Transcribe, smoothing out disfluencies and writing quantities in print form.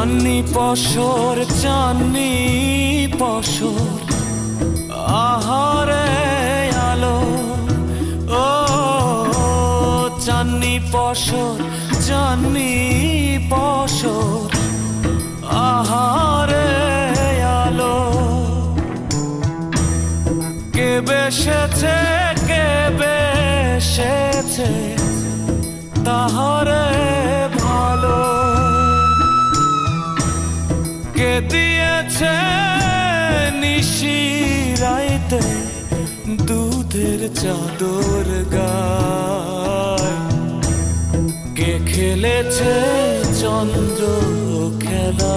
চাঁদনি পশর চাঁদনি পশর আহারে আলো ও চাঁদনি পশর চাঁদনি পশর আহারে আলো কে বেসেছে তাহারে ভালো কে দিয়েছে নিশিরাইতে দুধের চাদর গায় কে খেলেছে চন্দ্র খেলা